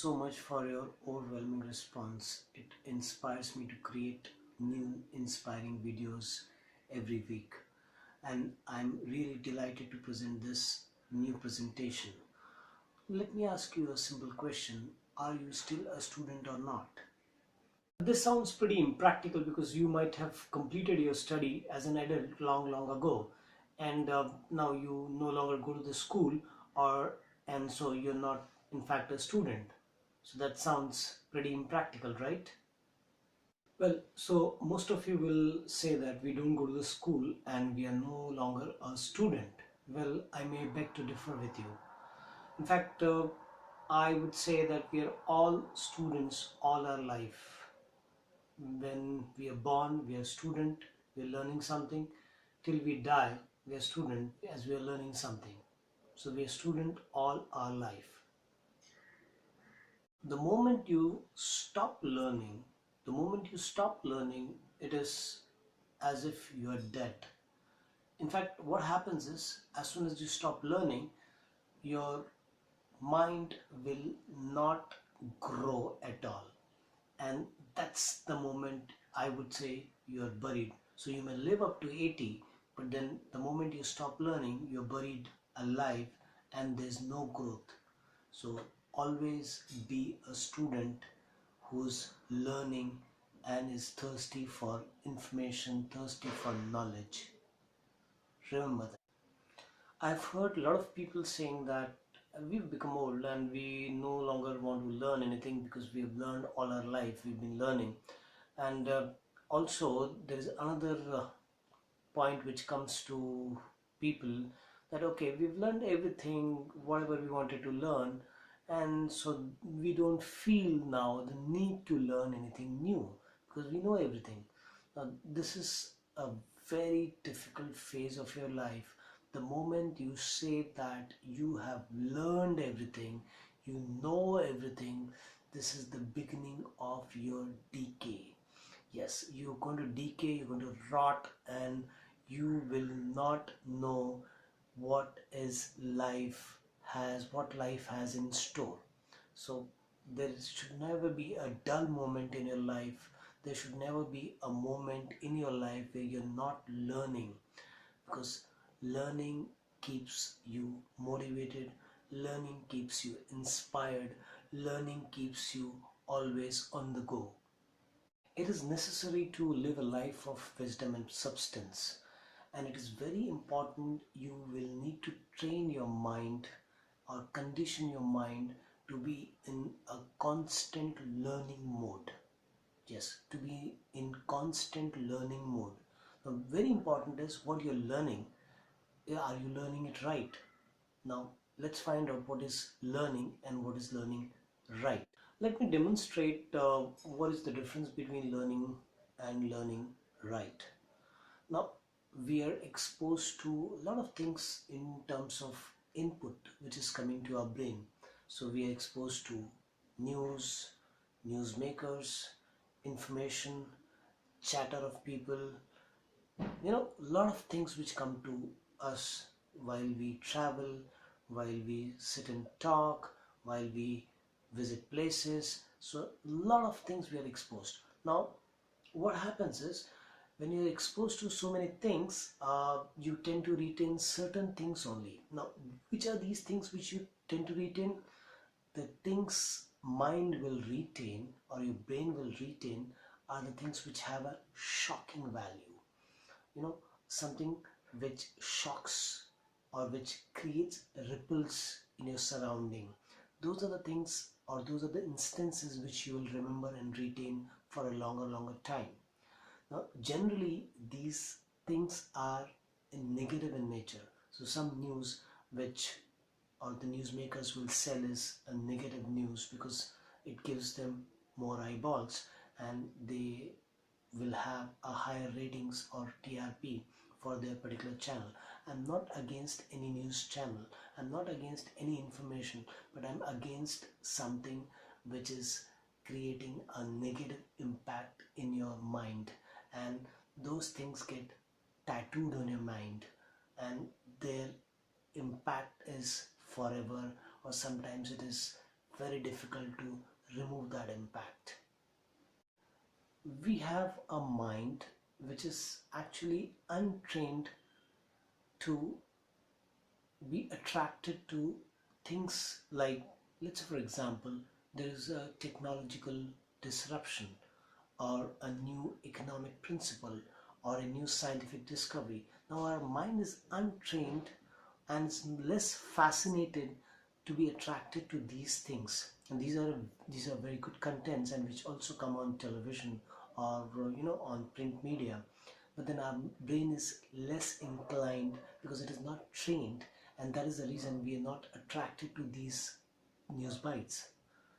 so much for your overwhelming response. It inspires me to create new inspiring videos every week. And I'm really delighted to present this new presentation. Let me ask you a simple question. Are you still a student or not? This sounds pretty impractical because you might have completed your study as an adult long ago, and now you no longer go to the school, or and so you're not in fact a student. So that sounds pretty impractical, right? Well, so most of you will say that we don't go to the school and we are no longer a student. Well, I may beg to differ with you. In fact, I would say that we are all students all our life. When we are born, we are student, we are learning something. Till we die, we are student as we are learning something. So we are student all our life. The moment you stop learning, it is as if you are dead. In fact, what happens is, as soon as you stop learning, your mind will not grow at all, and that's the moment I would say you're buried. So you may live up to 80, but then the moment you stop learning, you're buried alive and there's no growth. So always be a student who's learning and is thirsty for information, thirsty for knowledge. Remember that. I've heard a lot of people saying that we've become old and we no longer want to learn anything because we've learned all our life, we've been learning. And also, there is another point which comes to people that okay, we've learned everything, whatever we wanted to learn, and so we don't feel now the need to learn anything new because we know everything. Now, this is a very difficult phase of your life. The moment you say that you have learned everything, you know everything, this is the beginning of your decay. Yes, you're going to decay, you're going to rot, and you will not know what life has in store. So there should never be a dull moment in your life. There should never be a moment in your life where you're not learning, because learning keeps you motivated, learning keeps you inspired, learning keeps you always on the go. It is necessary to live a life of wisdom and substance, and it is very important. You will need to train your mind or condition your mind to be in a constant learning mode. Yes, to be in constant learning mode. Now, very important is what you're learning. Are you learning it right? Now, let's find out what is learning and what is learning right. Let me demonstrate what is the difference between learning and learning right. Now, we are exposed to a lot of things in terms of input which is coming to our brain. So we are exposed to news, newsmakers, information, chatter of people, a lot of things which come to us while we travel, while we sit and talk, while we visit places. So a lot of things we are exposed. Now, what happens is, when you're exposed to so many things, you tend to retain certain things only. Now, which are these things which you tend to retain? The things mind will retain or your brain will retain are the things which have a shocking value. Something which shocks or which creates ripples in your surrounding. Those are the things, or those are the instances which you will remember and retain for a longer time. Now, generally, these things are negative in nature. So some news which or the newsmakers will sell is a negative news because it gives them more eyeballs, and they will have a higher ratings or TRP for their particular channel. I'm not against any news channel, I'm not against any information, but I'm against something which is creating a negative impact in your mind, and those things get tattooed on your mind, and their impact is forever, or sometimes it is very difficult to remove that impact. We have a mind which is actually untrained to be attracted to things like, let's say for example, there is a technological disruption or a new economic principle or a new scientific discovery. Now our mind is untrained and is less fascinated to be attracted to these things, and these are very good contents and which also come on television or on print media. But then our brain is less inclined because it is not trained, and that is the reason we are not attracted to these news bites.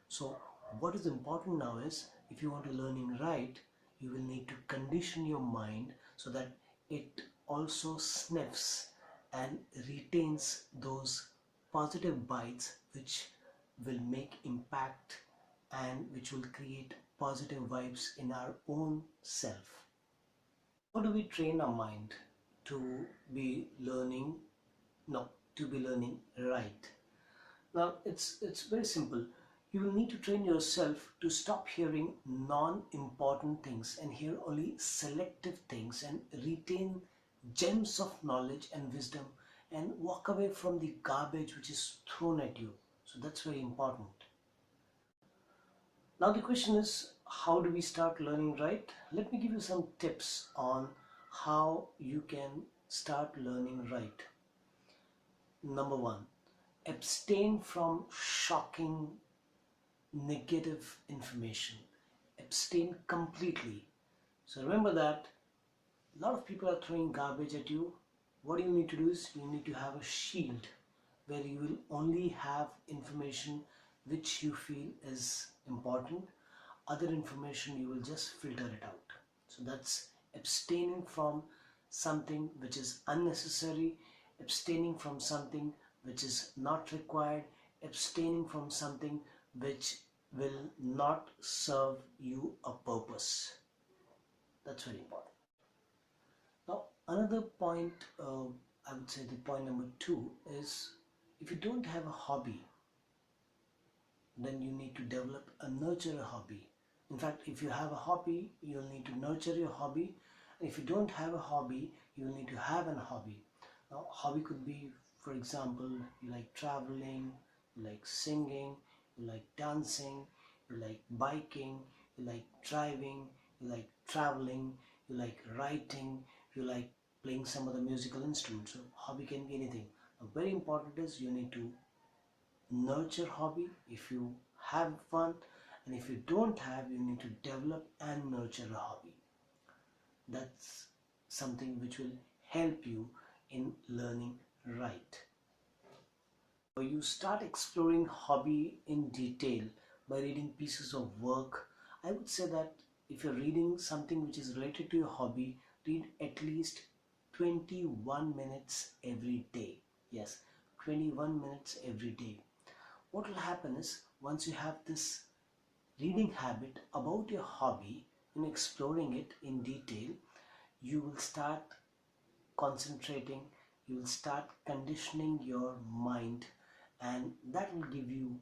So what is important now is, if you want to learning right, you will need to condition your mind so that it also sniffs and retains those positive bites which will make impact and which will create positive vibes in our own self. How do we train our mind to be learning? No, to be learning right. Now it's very simple. You will need to train yourself to stop hearing non-important things and hear only selective things and retain gems of knowledge and wisdom, and walk away from the garbage which is thrown at you. So that's very important. Now the question is, how do we start learning right? Let me give you some tips on how you can start learning right. Number one, abstain from shocking negative information. Abstain completely. So remember that a lot of people are throwing garbage at you. What you need to do is, you need to have a shield where you will only have information which you feel is important. Other information you will just filter it out. So that's abstaining from something which is unnecessary, abstaining from something which is not required, abstaining from something which will not serve you a purpose. That's very important. Now another point, I would say the point number two is, if you don't have a hobby, then you need to develop a nurture a hobby. In fact, if you have a hobby, you'll need to nurture your hobby. And if you don't have a hobby, you'll need to have a hobby. Now hobby could be, for example, you like traveling, you like singing, you like dancing, you like biking, you like driving, you like traveling, you like writing, you like playing some other musical instrument. So hobby can be anything. Now, very important is, you need to nurture hobby if you have one, and if you don't have, you need to develop and nurture a hobby. That's something which will help you in learning right. So you start exploring hobby in detail by reading pieces of work. I would say that if you're reading something which is related to your hobby, read at least 21 minutes every day. Yes, 21 minutes every day. What will happen is, once you have this reading habit about your hobby and exploring it in detail, you will start concentrating, you will start conditioning your mind, and that will give you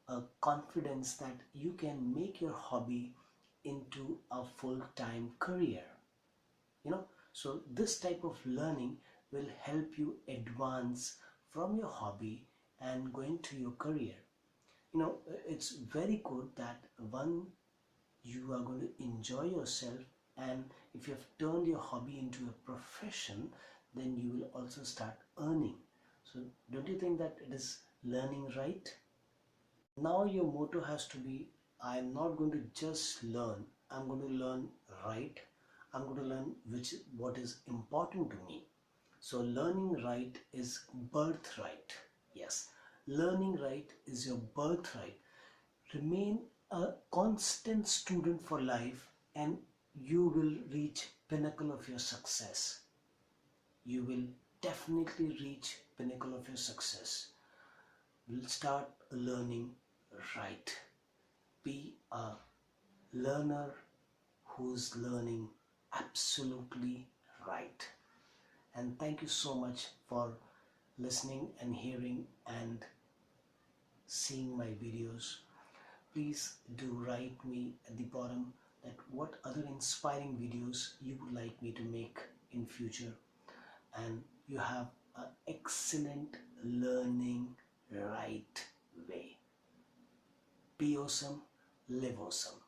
a confidence that you can make your hobby into a full-time career. So this type of learning will help you advance from your hobby and go into your career. It's very good that, one, you are going to enjoy yourself, and if you have turned your hobby into a profession, then you will also start earning. So don't you think that it is learning right? Now your motto has to be, I am not going to just learn, I'm going to learn right. I'm going to learn what is important to me. So learning right is birthright. Yes, learning right is your birthright. Remain a constant student for life, and you will reach pinnacle of your success. You will definitely reach pinnacle of your success. We'll start learning right. Be a learner who's learning absolutely right. And thank you so much for listening and hearing and seeing my videos. Please do write me at the bottom that what other inspiring videos you would like me to make in future. And you have an excellent learning right way. Be awesome, live awesome.